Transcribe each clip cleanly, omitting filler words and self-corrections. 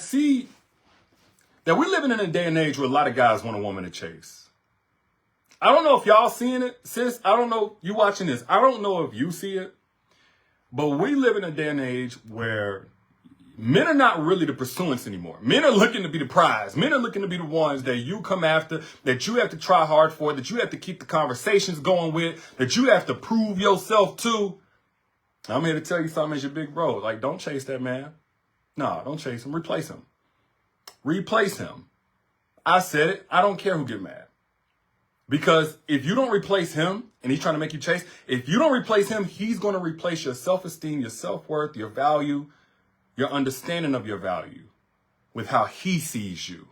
see that we're living in a day and age where a lot of guys want a woman to chase. I don't know if y'all seeing it, sis. I don't know. You watching this. I don't know if you see it. But we live in a day and age where men are not really the pursuants anymore. Men are looking to be the prize. Men are looking to be the ones that you come after, that you have to try hard for, that you have to keep the conversations going with, that you have to prove yourself to. I'm here to tell you something as your big bro. Like, don't chase that man. No, don't chase him. Replace him. Replace him. I said it. I don't care who get mad. Because if you don't replace him and he's trying to make you chase, if you don't replace him, he's going to replace your self-esteem, your self-worth, your value, your understanding of your value with how he sees you,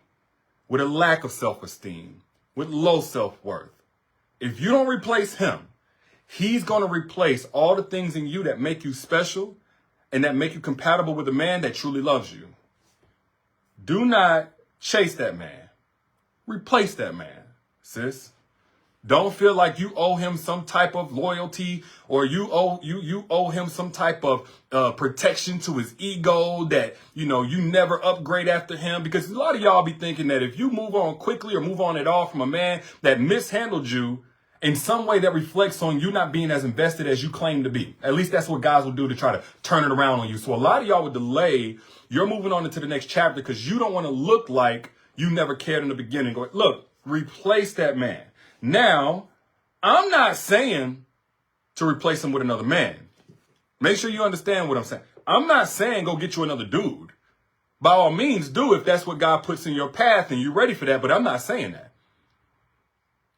with a lack of self-esteem, with low self-worth. If you don't replace him, he's going to replace all the things in you that make you special and that make you compatible with a man that truly loves you. Do not chase that man. Replace that man, sis. Don't feel like you owe him some type of loyalty or you owe him some type of protection to his ego that, you never upgrade after him. Because a lot of y'all be thinking that if you move on quickly or move on at all from a man that mishandled you in some way that reflects on you not being as invested as you claim to be. At least that's what guys will do to try to turn it around on you. So a lot of y'all would delay your moving on into the next chapter because you don't want to look like you never cared in the beginning. Go, look, replace that man. Now, I'm not saying to replace him with another man. Make sure you understand what I'm saying. I'm not saying go get you another dude. By all means, do if that's what God puts in your path and you're ready for that, but I'm not saying that.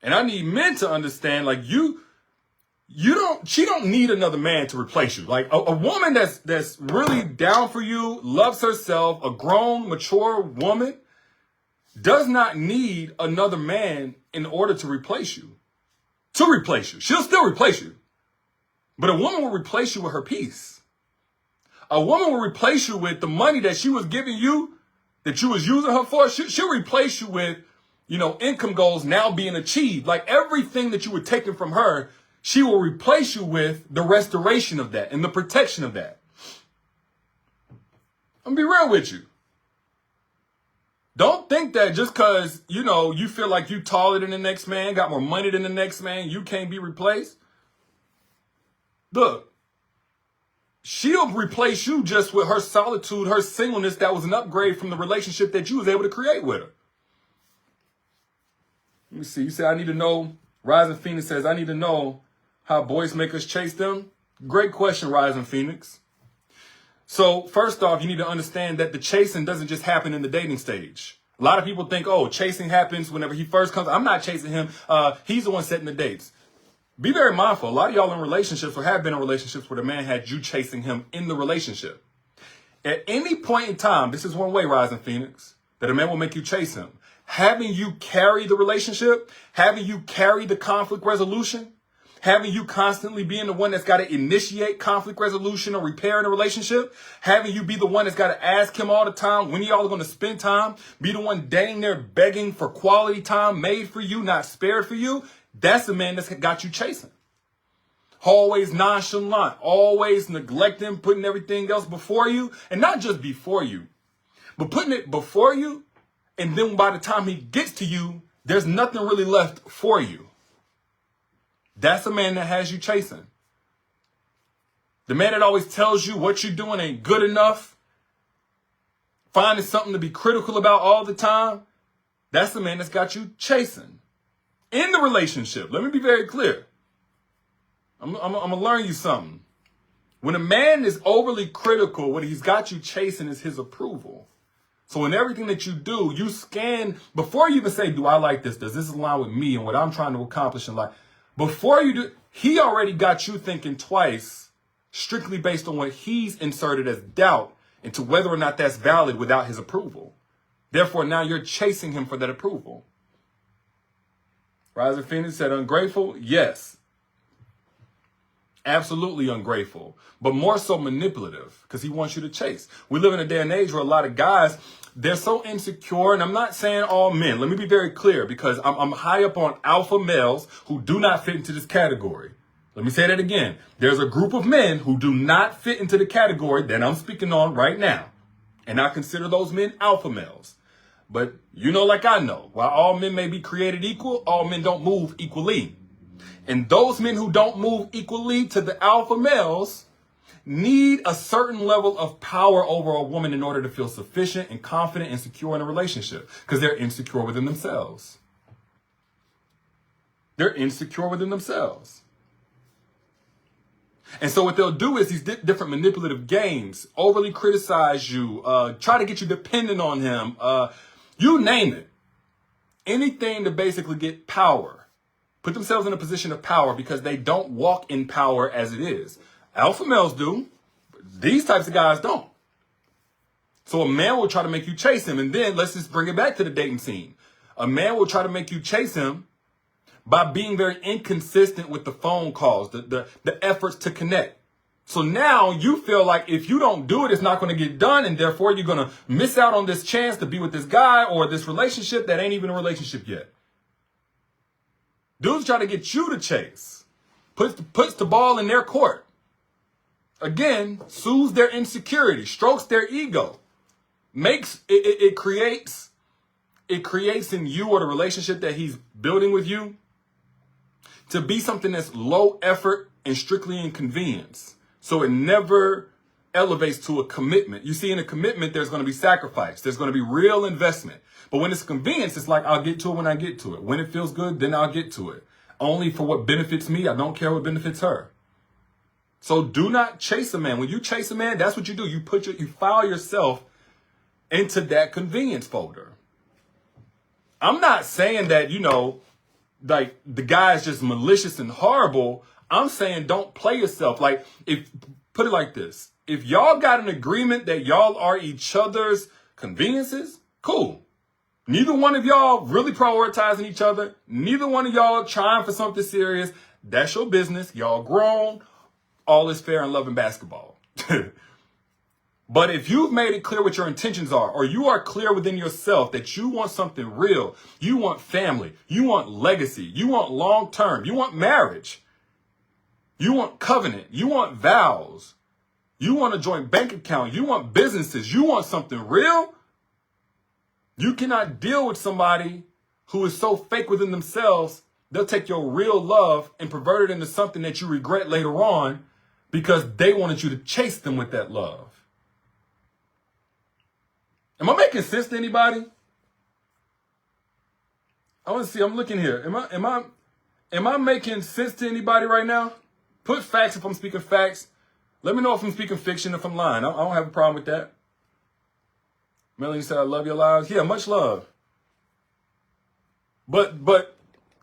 And I need men to understand, like, she don't need another man to replace you. Like a woman that's really down for you, loves herself, a grown, mature woman, does not need another man in order to replace you. To replace you. She'll still replace you. But a woman will replace you with her peace. A woman will replace you with the money that she was giving you, that you was using her for. She'll replace you with, income goals now being achieved. Like everything that you were taking from her, she will replace you with the restoration of that and the protection of that. I'm gonna be real with you. Don't think that just because, you feel like you taller than the next man, got more money than the next man, you can't be replaced. Look, she'll replace you just with her solitude, her singleness that was an upgrade from the relationship that you was able to create with her. Let me see. You say, I need to know. Rising Phoenix says, I need to know how boys make us chase them. Great question, Rising Phoenix. So first off, you need to understand that the chasing doesn't just happen in the dating stage. A lot of people think, chasing happens whenever he first comes. I'm not chasing him. He's the one setting the dates. Be very mindful. A lot of y'all in relationships or have been in relationships where the man had you chasing him in the relationship. At any point in time, this is one way, Rising Phoenix, that a man will make you chase him. Having you carry the relationship, having you carry the conflict resolution, having you constantly being the one that's got to initiate conflict resolution or repair in a relationship, having you be the one that's got to ask him all the time when y'all are going to spend time, be the one dang there begging for quality time made for you, not spared for you. That's the man that's got you chasing. Always nonchalant, always neglecting, putting everything else before you, and not just before you, but putting it before you. And then by the time he gets to you, there's nothing really left for you. That's a man that has you chasing. The man that always tells you what you're doing ain't good enough, finding something to be critical about all the time. That's the man that's got you chasing. In the relationship, let me be very clear. I'm going to learn you something. When a man is overly critical, what he's got you chasing is his approval. So in everything that you do, you scan, before you even say, do I like this? Does this align with me and what I'm trying to accomplish in life? Before you do, he already got you thinking twice, strictly based on what he's inserted as doubt into whether or not that's valid without his approval. Therefore, now you're chasing him for that approval. Rising Phoenix said, ungrateful? Yes. Absolutely ungrateful, but more so manipulative because he wants you to chase. We live in a day and age where a lot of guys, they're so insecure, and I'm not saying all men. Let me be very clear because I'm high up on alpha males who do not fit into this category. Let me say that again. There's a group of men who do not fit into the category that I'm speaking on right now. And I consider those men alpha males. But you know, like I know, while all men may be created equal, all men don't move equally. And those men who don't move equally to the alpha males need a certain level of power over a woman in order to feel sufficient and confident and secure in a relationship, because they're insecure within themselves. They're insecure within themselves. And so what they'll do is these different manipulative games, overly criticize you, try to get you dependent on him, you name it. Anything to basically get power. Put themselves in a position of power because they don't walk in power as it is. Alpha males do. But these types of guys don't. So a man will try to make you chase him. And then let's just bring it back to the dating scene. A man will try to make you chase him by being very inconsistent with the phone calls, the efforts to connect. So now you feel like if you don't do it, it's not going to get done. And therefore, you're going to miss out on this chance to be with this guy or this relationship that ain't even a relationship yet. Dudes try to get you to chase. Puts the ball in their court. Again, soothes their insecurity, strokes their ego. Makes it creates in you or the relationship that he's building with you to be something that's low effort and strictly inconvenience. So it never elevates to a commitment. You see, in a commitment, there's going to be sacrifice. There's going to be real investment. But when it's convenience, it's like, I'll get to it when I get to it. When it feels good, then I'll get to it. Only for what benefits me. I don't care what benefits her. So do not chase a man. When you chase a man, that's what you do. You file yourself into that convenience folder. I'm not saying that, like the guy is just malicious and horrible. I'm saying don't play yourself. Like, put it like this. If y'all got an agreement that y'all are each other's conveniences, cool. Neither one of y'all really prioritizing each other. Neither one of y'all trying for something serious. That's your business. Y'all grown. All is fair in love and basketball. But if you've made it clear what your intentions are, or you are clear within yourself that you want something real, you want family, you want legacy, you want long-term, you want marriage, you want covenant, you want vows, you want a joint bank account, you want businesses, you want something real, you cannot deal with somebody who is so fake within themselves, they'll take your real love and pervert it into something that you regret later on because they wanted you to chase them with that love. Am I making sense to anybody? I want to see. I'm looking here. Am I making sense to anybody right now? Put facts if I'm speaking facts. Let me know if I'm speaking fiction, if I'm lying. I don't have a problem with that. Melanie said, I love your lives. Yeah, much love. But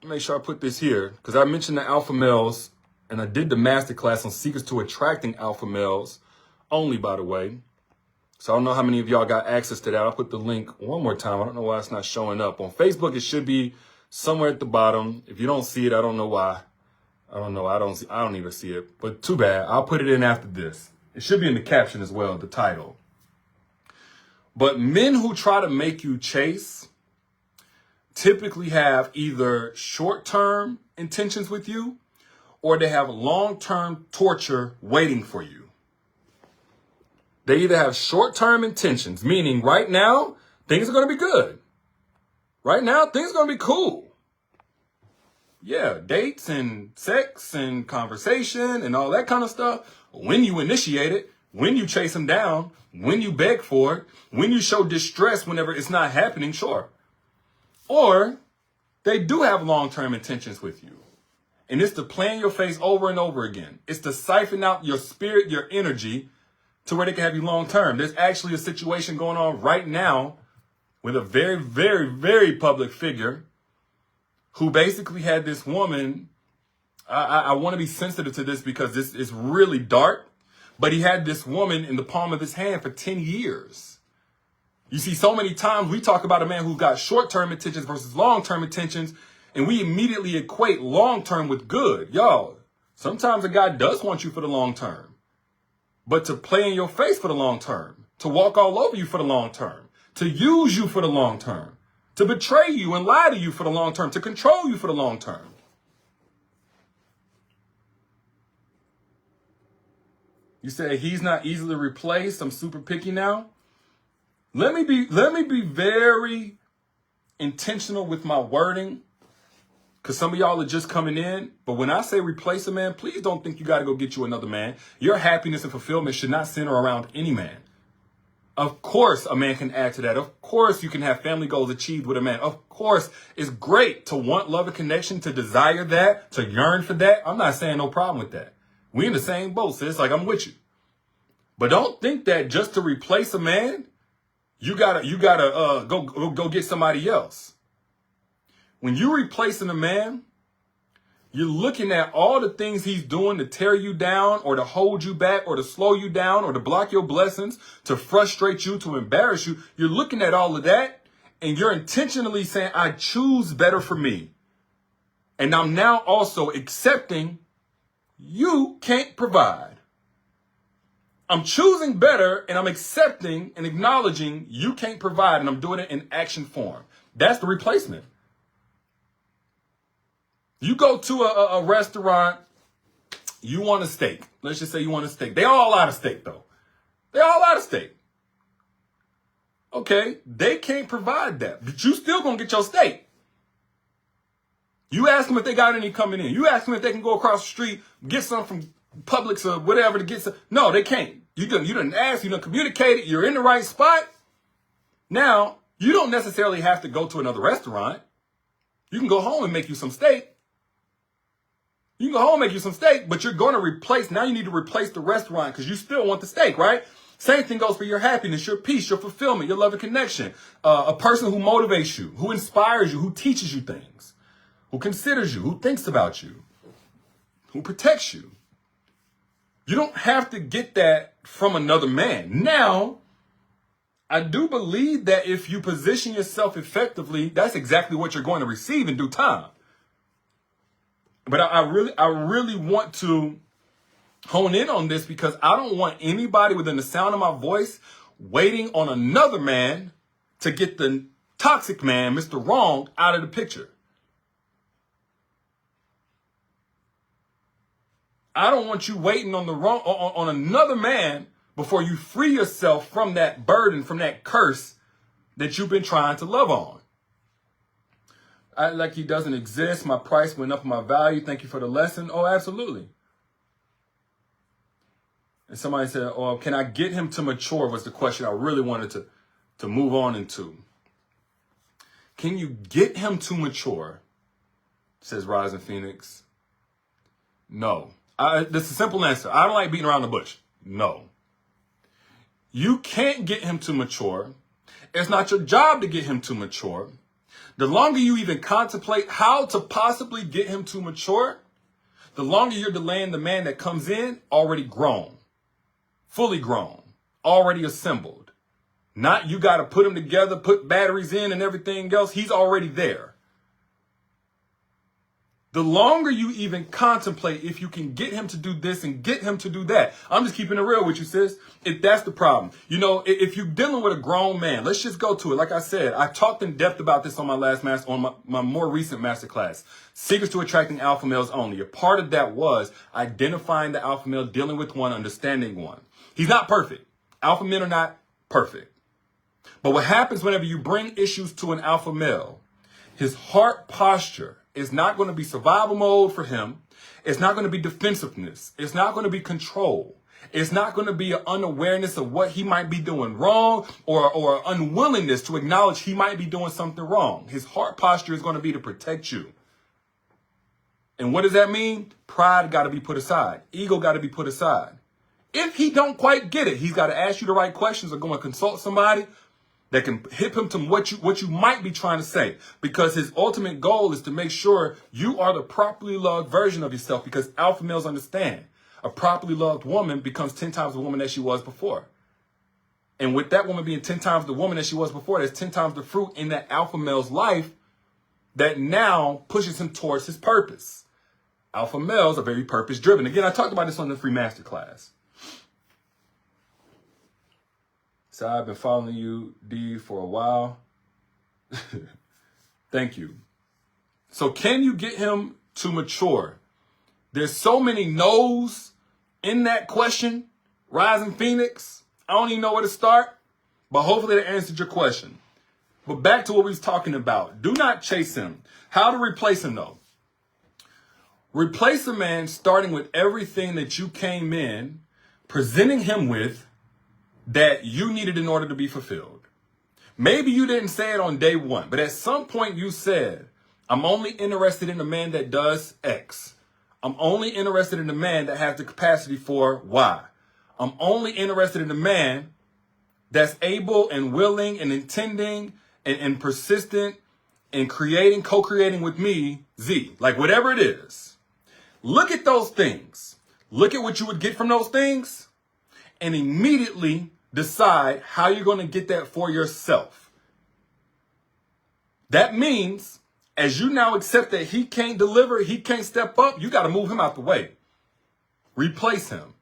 make sure I put this here because I mentioned the alpha males and I did the masterclass on secrets to attracting alpha males only, by the way. So I don't know how many of y'all got access to that. I'll put the link one more time. I don't know why it's not showing up. On Facebook, it should be somewhere at the bottom. If you don't see it, I don't know why. I don't know. I don't even see it. But too bad. I'll put it in after this. It should be in the caption as well, the title. But men who try to make you chase typically have either short-term intentions with you or they have long-term torture waiting for you. They either have short-term intentions, meaning right now, things are going to be good. Right now, things are going to be cool. Yeah, dates and sex and conversation and all that kind of stuff. When you initiate it, when you chase them down, when you beg for it, when you show distress whenever it's not happening, sure. Or they do have long-term intentions with you. And it's to play in your face over and over again. It's to siphon out your spirit, your energy, to where they can have you long term. There's actually a situation going on right now with a very, very, very public figure who basically had this woman. I want to be sensitive to this because this is really dark, but he had this woman in the palm of his hand for 10 years. You see, so many times we talk about a man who's got short-term intentions versus long-term intentions, and we immediately equate long-term with good. Y'all, sometimes a guy does want you for the long term. But to play in your face for the long term, to walk all over you for the long term, to use you for the long term, to betray you and lie to you for the long term, to control you for the long term. You say he's not easily replaced. I'm super picky now. Let me be very intentional with my wording, because some of y'all are just coming in. But when I say replace a man, please don't think you got to go get you another man. Your happiness and fulfillment should not center around any man. Of course, a man can add to that. Of course, you can have family goals achieved with a man. Of course, it's great to want love and connection, to desire that, to yearn for that. I'm not saying no problem with that. We in the same boat, sis. Like, I'm with you. But don't think that just to replace a man, you gotta go get somebody else. When you're replacing a man, you're looking at all the things he's doing to tear you down or to hold you back or to slow you down or to block your blessings, to frustrate you, to embarrass you. You're looking at all of that and you're intentionally saying, I choose better for me. And I'm now also accepting you can't provide. I'm choosing better and I'm accepting and acknowledging you can't provide, and I'm doing it in action form. That's the replacement. You go to a restaurant, you want a steak. Let's just say you want a steak. They all out of steak, though. They all out of steak. Okay, they can't provide that, but you still gonna get your steak. You ask them if they got any coming in. You ask them if they can go across the street, get some from Publix or whatever to get some. No, they can't. You didn't ask, you didn't communicate it, you're in the right spot. Now, you don't necessarily have to go to another restaurant. You can go home and make you some steak. You can go home and make you some steak, but you're going to replace, now you need to replace the restaurant because you still want the steak, right? Same thing goes for your happiness, your peace, your fulfillment, your love and connection. A person who motivates you, who inspires you, who teaches you things, who considers you, who thinks about you, who protects you. You don't have to get that from another man. Now, I do believe that if you position yourself effectively, that's exactly what you're going to receive in due time. But I really want to hone in on this because I don't want anybody within the sound of my voice waiting on another man to get the toxic man, Mr. Wrong, out of the picture. I don't want you waiting on on another man before you free yourself from that burden, from that curse that you've been trying to love on. Like he doesn't exist. My price went up, my value. Thank you for the lesson. Oh, absolutely. And somebody said, oh, can I get him to mature was the question I really wanted to move on into. Can you get him to mature? Says Rising Phoenix. No. This is a simple answer. I don't like beating around the bush. No. You can't get him to mature. It's not your job to get him to mature. The longer you even contemplate how to possibly get him to mature, the longer you're delaying the man that comes in already grown, fully grown, already assembled. Not you got to put him together, put batteries in and everything else. He's already there. The longer you even contemplate if you can get him to do this and get him to do that. I'm just keeping it real with you, sis. If that's the problem. You know, if you're dealing with a grown man, let's just go to it. Like I said, I talked in depth about this on my last my more recent masterclass, Secrets to Attracting Alpha Males Only. A part of that was identifying the alpha male, dealing with one, understanding one. He's not perfect. Alpha men are not perfect. But what happens whenever you bring issues to an alpha male, his heart posture is not going to be survival mode for him. It's not going to be defensiveness. It's not going to be control. It's not going to be an unawareness of what he might be doing wrong or unwillingness to acknowledge he might be doing something wrong. His heart posture is going to be to protect you. And what does that mean? Pride got to be put aside. Ego got to be put aside. If he don't quite get it, he's got to ask you the right questions or go and consult somebody that can hit him to what you might be trying to say, because his ultimate goal is to make sure you are the properly loved version of yourself, because alpha males understand a properly loved woman becomes 10 times the woman that she was before. And with that woman being 10 times the woman that she was before, there's 10 times the fruit in that alpha male's life that now pushes him towards his purpose. Alpha males are very purpose driven. Again, I talked about this on the free masterclass. So I've been following you, D, for a while. Thank you. So can you get him to mature? There's so many no's in that question. Rising Phoenix. I don't even know where to start. But hopefully that answered your question. But back to what we was talking about. Do not chase him. How to replace him, though. Replace a man starting with everything that you came in, presenting him with that you needed in order to be fulfilled. Maybe you didn't say it on day one, but at some point you said, I'm only interested in a man that does X. I'm only interested in a man that has the capacity for Y. I'm only interested in a man that's able and willing and intending and persistent in creating, co-creating with me, Z. Like whatever it is. Look at those things. Look at what you would get from those things and immediately decide how you're going to get that for yourself. That means as you now accept that he can't deliver, he can't step up, you got to move him out the way. Replace him.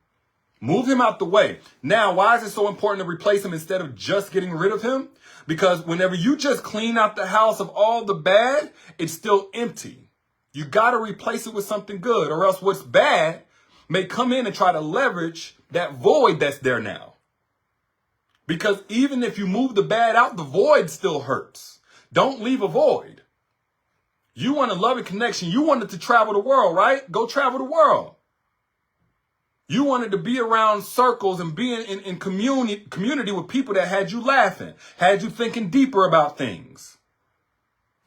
Move him out the way. Now, why is it so important to replace him instead of just getting rid of him? Because whenever you just clean out the house of all the bad, it's still empty. You got to replace it with something good, or else what's bad may come in and try to leverage that void that's there now. Because even if you move the bad out, the void still hurts. Don't leave a void. You want a loving connection. You wanted to travel the world, right? Go travel the world. You wanted to be around circles and be in community with people that had you laughing, had you thinking deeper about things.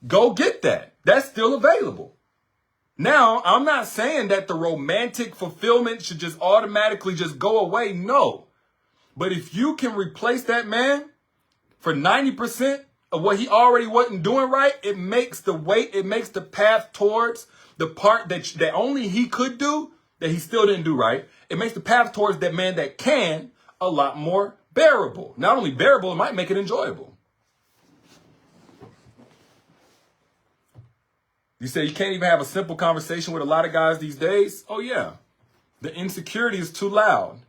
Go get that. That's still available. Now, I'm not saying that the romantic fulfillment should just automatically just go away. No. But if you can replace that man for 90% of what he already wasn't doing right, it makes the path towards the part that only he could do, that he still didn't do right. It makes the path towards that man that can a lot more bearable. Not only bearable, it might make it enjoyable. You say you can't even have a simple conversation with a lot of guys these days? Oh, yeah. The insecurity is too loud.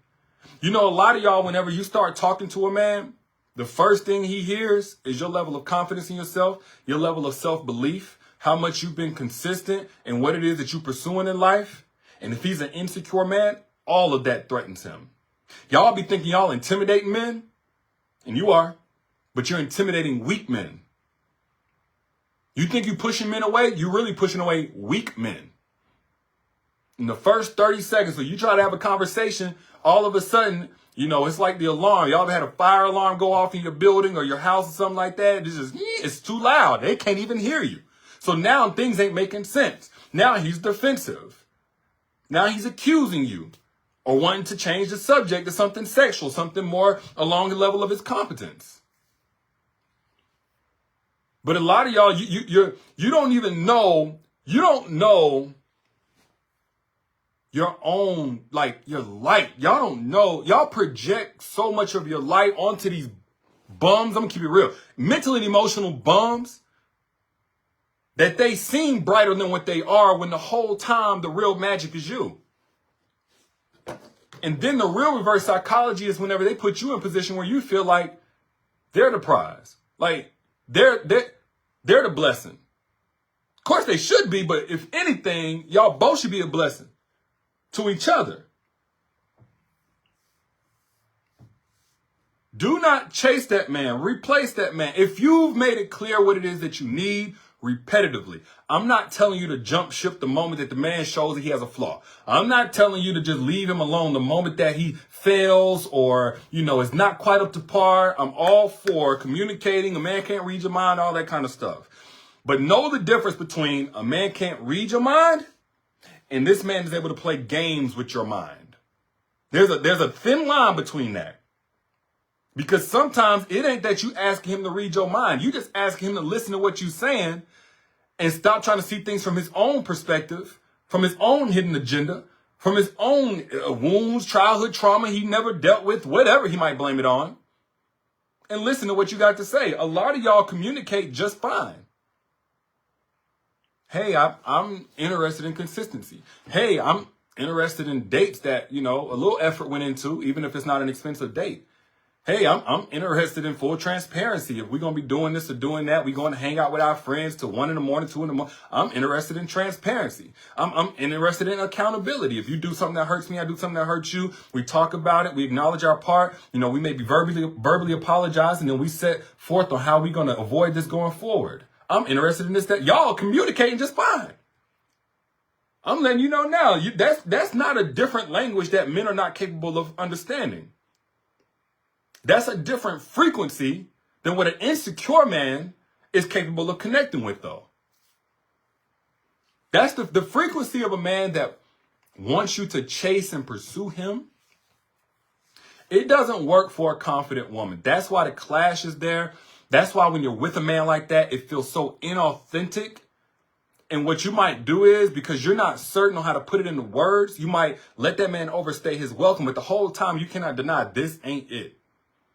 You know, a lot of y'all, whenever you start talking to a man, the first thing he hears is your level of confidence in yourself, your level of self-belief, how much you've been consistent in what it is that you're pursuing in life. And if he's an insecure man, all of that threatens him. Y'all be thinking y'all intimidating men, and you are, but you're intimidating weak men. You think you're pushing men away? You're really pushing away weak men. In the first 30 seconds, so you try to have a conversation, all of a sudden, you know, it's like the alarm. Y'all ever had a fire alarm go off in your building or your house or something like that? It's too loud. They can't even hear you. So now things ain't making sense. Now he's defensive. Now he's accusing you or wanting to change the subject to something sexual, something more along the level of his competence. But a lot of y'all, you don't even know, you don't know your own, like your light. Y'all don't know. Y'all project so much of your light onto these bums. I'm gonna keep it real. Mental and emotional bums that they seem brighter than what they are when the whole time the real magic is you. And then the real reverse psychology is whenever they put you in a position where you feel like they're the prize. Like they're the blessing. Of course they should be, but if anything, y'all both should be a blessing to each other. Do not chase that man. Replace that man. If you've made it clear what it is that you need repetitively, I'm not telling you to jump ship the moment that the man shows that he has a flaw. I'm not telling you to just leave him alone the moment that he fails or, you know, is not quite up to par. I'm all for communicating. A man can't read your mind, all that kind of stuff. But know the difference between a man can't read your mind and this man is able to play games with your mind. There's a thin line between that. Because sometimes it ain't that you asking him to read your mind. You just asking him to listen to what you're saying and stop trying to see things from his own perspective, from his own hidden agenda, from his own wounds, childhood trauma he never dealt with, whatever he might blame it on, and listen to what you got to say. A lot of y'all communicate just fine. Hey, I'm interested in consistency. Hey, I'm interested in dates that, you know, a little effort went into, even if it's not an expensive date. Hey, I'm interested in full transparency. If we're going to be doing this or doing that, we're going to hang out with our friends till 1 in the morning, 2 in the morning. I'm interested in transparency. I'm interested in accountability. If you do something that hurts me, I do something that hurts you. We talk about it. We acknowledge our part. You know, we may be verbally apologize, and then we set forth on how we're going to avoid this going forward. I'm interested in this, that. Y'all communicating just fine. I'm letting you know now. That's not a different language that men are not capable of understanding. That's a different frequency than what an insecure man is capable of connecting with, though. That's the frequency of a man that wants you to chase and pursue him. It doesn't work for a confident woman. That's why the clash is there. That's why when you're with a man like that, it feels so inauthentic. And what you might do is, because you're not certain on how to put it into words, you might let that man overstay his welcome. But the whole time, you cannot deny this ain't it.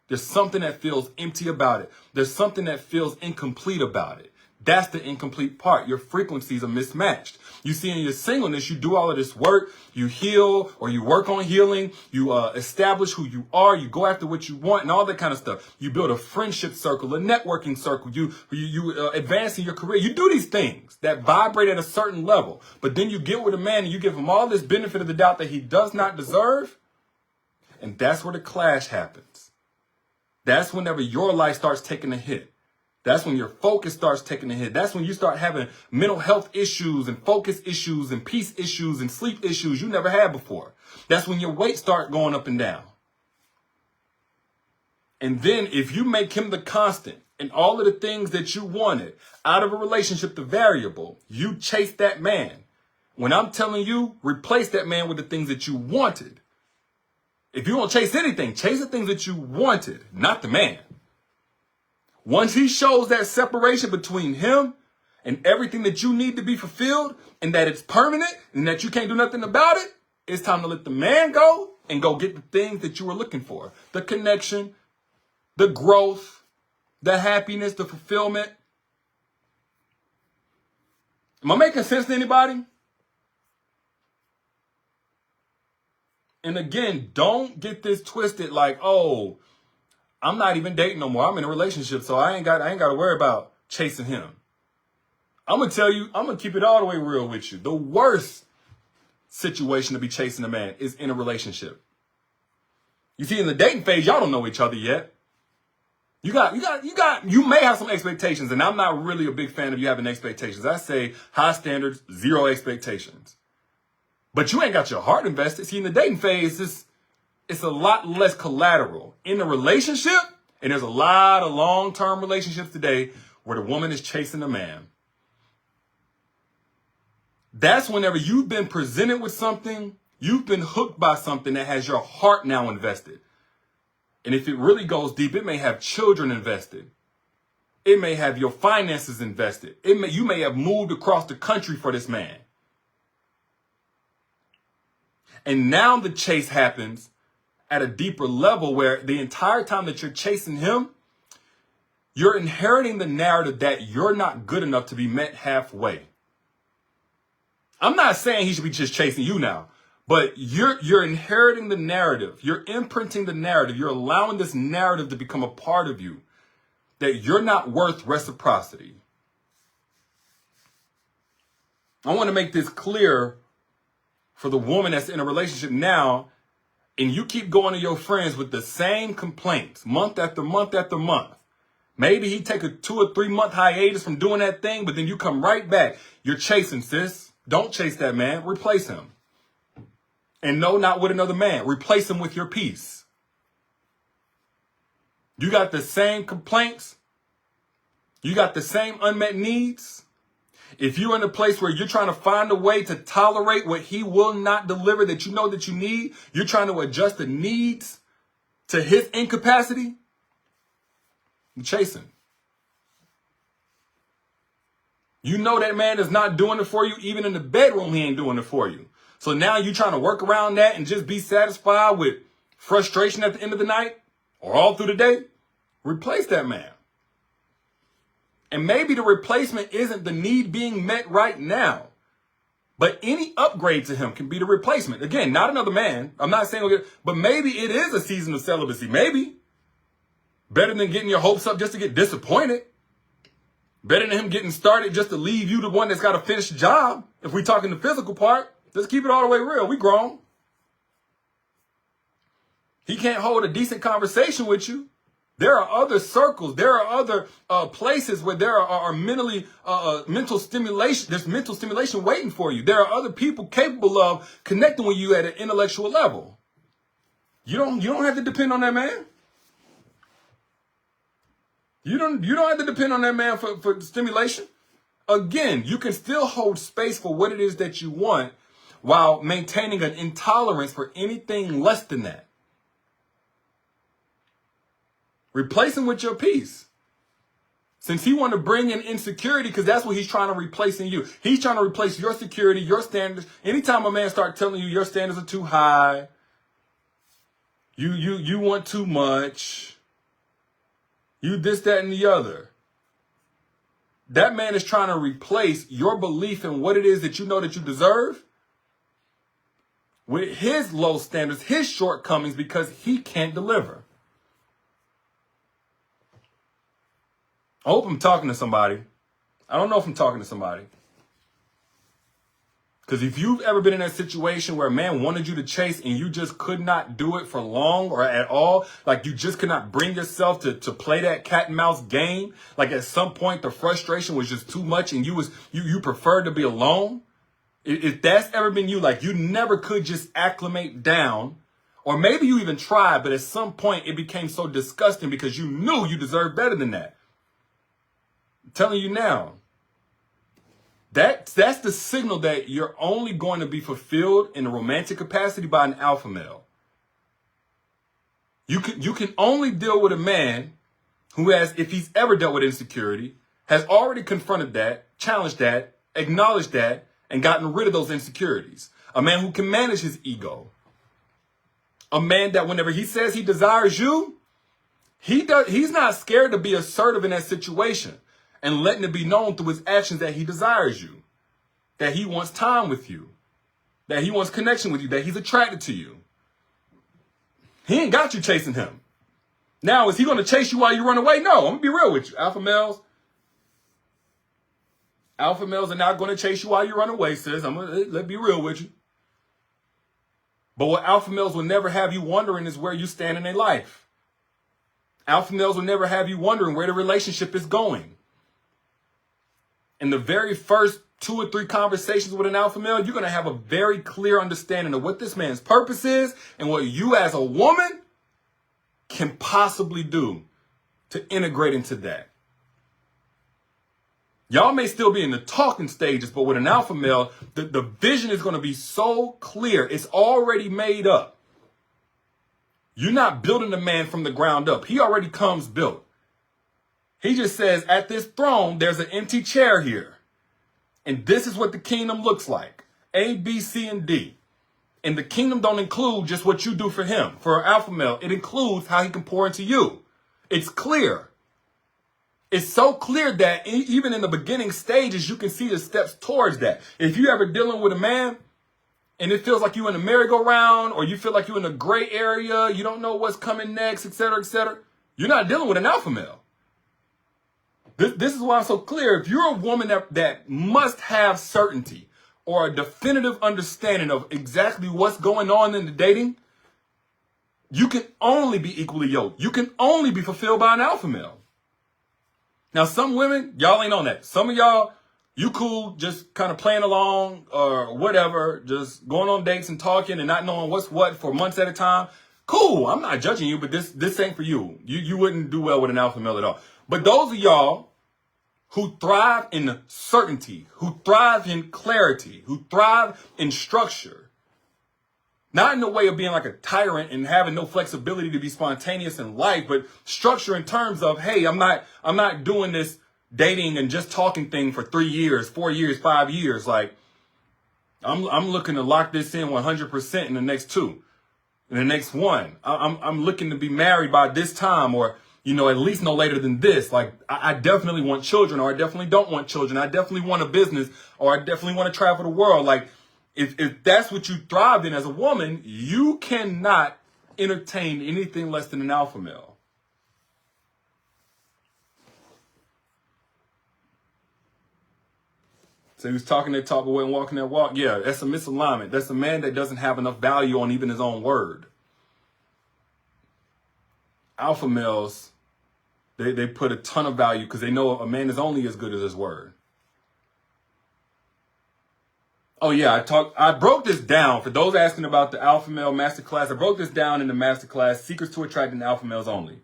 There's something that feels empty about it. There's something that feels incomplete about it. That's the incomplete part. Your frequencies are mismatched. You see, in your singleness, you do all of this work. You heal, or you work on healing. You establish who you are. You go after what you want and all that kind of stuff. You build a friendship circle, a networking circle. You advance in your career. You do these things that vibrate at a certain level. But then you get with a man and you give him all this benefit of the doubt that he does not deserve. And that's where the clash happens. That's whenever your life starts taking a hit. That's when your focus starts taking a hit. That's when you start having mental health issues and focus issues and peace issues and sleep issues you never had before. That's when your weight starts going up and down. And then if you make him the constant and all of the things that you wanted out of a relationship, the variable, you chase that man. When I'm telling you, replace that man with the things that you wanted. If you don't chase anything, chase the things that you wanted, not the man. Once he shows that separation between him and everything that you need to be fulfilled, and that it's permanent and that you can't do nothing about it, it's time to let the man go and go get the things that you were looking for. The connection, the growth, the happiness, the fulfillment. Am I making sense to anybody? And again, don't get this twisted like, oh, I'm not even dating no more. I'm in a relationship, so I ain't got to worry about chasing him. I'm going to tell you, I'm going to keep it all the way real with you. The worst situation to be chasing a man is in a relationship. You see, in the dating phase, y'all don't know each other yet. You may have some expectations, and I'm not really a big fan of you having expectations. I say high standards, zero expectations. But you ain't got your heart invested. See, in the dating phase, it's a lot less collateral. In a relationship, and there's a lot of long-term relationships today where the woman is chasing the man. That's whenever you've been presented with something, you've been hooked by something that has your heart now invested. And if it really goes deep, it may have children invested. It may have your finances invested. You may have moved across the country for this man. And now the chase happens at a deeper level where the entire time that you're chasing him, you're inheriting the narrative that you're not good enough to be met halfway. I'm not saying he should be just chasing you now, but you're inheriting the narrative. You're imprinting the narrative. You're allowing this narrative to become a part of you, that you're not worth reciprocity. I want to make this clear for the woman that's in a relationship now, and you keep going to your friends with the same complaints month after month after month. Maybe he take a 2 or 3 month hiatus from doing that thing, but then you come right back. You're chasing, sis. Don't chase that man. Replace him. And no, not with another man. Replace him with your peace. You got the same complaints. You got the same unmet needs. If you're in a place where you're trying to find a way to tolerate what he will not deliver that you know that you need, you're trying to adjust the needs to his incapacity, you're chasing. You know that man is not doing it for you. Even in the bedroom, he ain't doing it for you. So now you're trying to work around that and just be satisfied with frustration at the end of the night or all through the day. Replace that man. And maybe the replacement isn't the need being met right now, but any upgrade to him can be the replacement. Again, not another man. I'm not saying, but maybe it is a season of celibacy. Maybe. Better than getting your hopes up just to get disappointed. Better than him getting started just to leave you the one that's got to finish the job. If we talking the physical part, let's keep it all the way real. We grown. He can't hold a decent conversation with you. There are other circles. There are other places where there are mental stimulation. There's mental stimulation waiting for you. There are other people capable of connecting with you at an intellectual level. You don't have to depend on that man. You don't have to depend on that man for stimulation. Again, you can still hold space for what it is that you want while maintaining an intolerance for anything less than that. Replace him with your peace. Since he want to bring in insecurity, because that's what he's trying to replace in you. He's trying to replace your security, your standards. Anytime a man starts telling you your standards are too high, you want too much, you this, that, and the other. That man is trying to replace your belief in what it is that you know that you deserve with his low standards, his shortcomings, because he can't deliver. I hope I'm talking to somebody. I don't know if I'm talking to somebody. Because if you've ever been in that situation where a man wanted you to chase and you just could not do it for long or at all, like you just could not bring yourself to play that cat and mouse game, like at some point the frustration was just too much and you preferred to be alone. If that's ever been you, like you never could just acclimate down, or maybe you even tried, but at some point it became so disgusting because you knew you deserved better than that. I'm telling you now, that's the signal that you're only going to be fulfilled in a romantic capacity by an alpha male. You can only deal with a man who has, if he's ever dealt with insecurity, has already confronted that, challenged that, acknowledged that, and gotten rid of those insecurities. A man who can manage his ego. A man that whenever he says he desires you, he's not scared to be assertive in that situation and letting it be known through his actions that he desires you, that he wants time with you, that he wants connection with you, that he's attracted to you. He ain't got you chasing him. Now, is he going to chase you while you run away? No, I'm going to be real with you. Alpha males are not going to chase you while you run away, sis. Let's be real with you. But what alpha males will never have you wondering is where you stand in their life. Alpha males will never have you wondering where the relationship is going. In the very first 2 or 3 conversations with an alpha male, you're going to have a very clear understanding of what this man's purpose is and what you as a woman can possibly do to integrate into that. Y'all may still be in the talking stages, but with an alpha male, the vision is going to be so clear. It's already made up. You're not building the man from the ground up. He already comes built. He just says, at this throne, there's an empty chair here. And this is what the kingdom looks like. A, B, C, and D. And the kingdom don't include just what you do for him. For an alpha male, it includes how he can pour into you. It's clear. It's so clear that even in the beginning stages, you can see the steps towards that. If you ever dealing with a man and it feels like you're in a merry-go-round or you feel like you're in a gray area, you don't know what's coming next, etc., you're not dealing with an alpha male. This is why I'm so clear. If you're a woman that must have certainty or a definitive understanding of exactly what's going on in the dating, you can only be equally yoked. You can only be fulfilled by an alpha male. Now, some women, y'all ain't on that. Some of y'all, you cool just kind of playing along or whatever, just going on dates and talking and not knowing what's what for months at a time. Cool, I'm not judging you, but this ain't for you. You wouldn't do well with an alpha male at all. But those of y'all who thrive in certainty, who thrive in clarity, who thrive in structure, not in the way of being like a tyrant and having no flexibility to be spontaneous in life, but structure in terms of, hey, I'm not doing this dating and just talking thing for 3 years, 4 years, 5 years. Like I'm looking to lock this in 100% in the next 2, in the next 1. I'm looking to be married by this time, or at least no later than this. Like, I definitely want children, or I definitely don't want children. I definitely want a business, or I definitely want to travel the world. Like, if that's what you thrive in as a woman, you cannot entertain anything less than an alpha male. So he was talking that talk, but wasn't walking that walk. Yeah, that's a misalignment. That's a man that doesn't have enough value on even his own word. Alpha males, they put a ton of value because they know a man is only as good as his word. Oh yeah, I broke this down for those asking about the alpha male masterclass. I broke this down in the masterclass, Secrets to Attracting Alpha Males Only.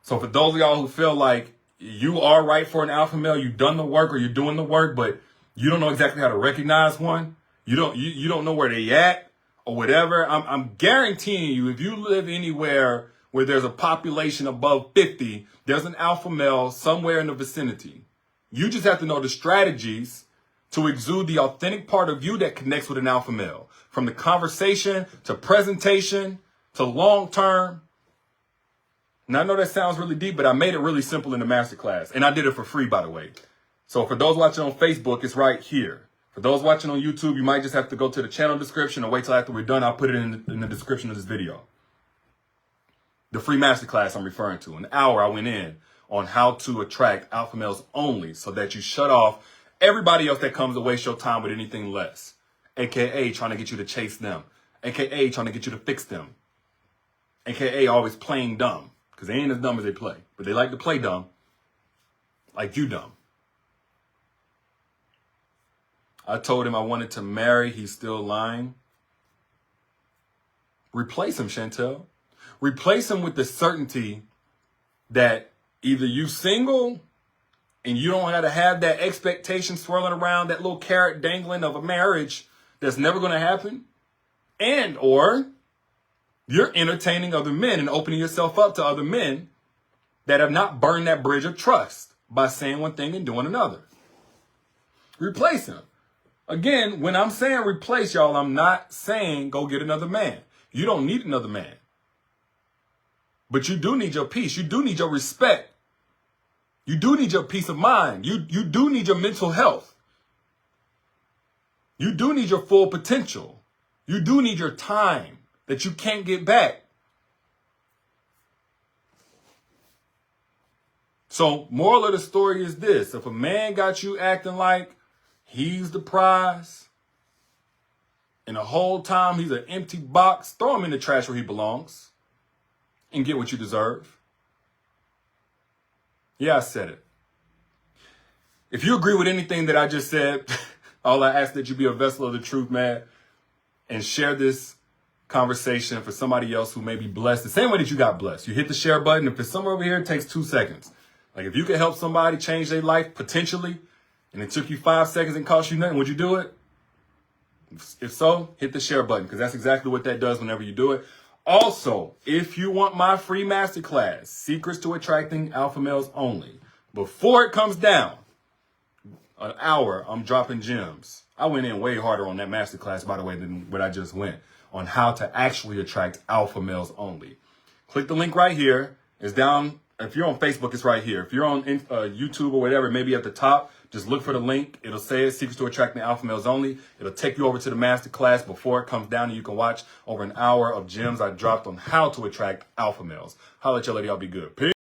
So for those of y'all who feel like you are right for an alpha male, you've done the work or you're doing the work, but you don't know exactly how to recognize one, you don't know where they at or whatever, I'm guaranteeing you, if you live anywhere where there's a population above 50, there's an alpha male somewhere in the vicinity. You just have to know the strategies to exude the authentic part of you that connects with an alpha male. From the conversation to presentation to long term. Now I know that sounds really deep, but I made it really simple in the masterclass. And I did it for free, by the way. So for those watching on Facebook, it's right here. For those watching on YouTube, you might just have to go to the channel description or wait till after we're done. I'll put it in the description of this video. The free masterclass I'm referring to. An hour I went in on how to attract alpha males only so that you shut off everybody else that comes to waste your time with anything less. AKA trying to get you to chase them. AKA trying to get you to fix them. AKA always playing dumb. Because they ain't as dumb as they play. But they like to play dumb. Like you dumb. I told him I wanted to marry. He's still lying. Replace him, Chantel. Replace him with the certainty that either you single and you don't have to have that expectation swirling around, that little carrot dangling of a marriage that's never going to happen. And or you're entertaining other men and opening yourself up to other men that have not burned that bridge of trust by saying one thing and doing another. Replace him. Again, when I'm saying replace, y'all, I'm not saying go get another man. You don't need another man. But you do need your peace. You do need your respect. You do need your peace of mind. You do need your mental health. You do need your full potential. You do need your time that you can't get back. So, moral of the story is this. If a man got you acting like he's the prize, and the whole time he's an empty box, throw him in the trash where he belongs and get what you deserve. Yeah, I said it. If you agree with anything that I just said, all I ask that you be a vessel of the truth, man, and share this conversation for somebody else who may be blessed the same way that you got blessed. You hit the share button. If it's somewhere over here, it takes 2 seconds. Like if you could help somebody change their life potentially, and it took you 5 seconds and cost you nothing, would you do it? If so, hit the share button because that's exactly what that does whenever you do it. Also, if you want my free masterclass, Secrets to Attracting Alpha Males Only, before it comes down, an hour, I'm dropping gems. I went in way harder on that masterclass, by the way, than what I just went on how to actually attract alpha males only. Click the link right here. It's down. If you're on Facebook, it's right here. If you're on YouTube or whatever, maybe at the top, just look for the link. It'll say it, Secrets to Attracting Alpha Males Only. It'll take you over to the masterclass before it comes down, and you can watch over an hour of gems I dropped on how to attract alpha males. Holla at y'all, lady. I'll be good. Peace.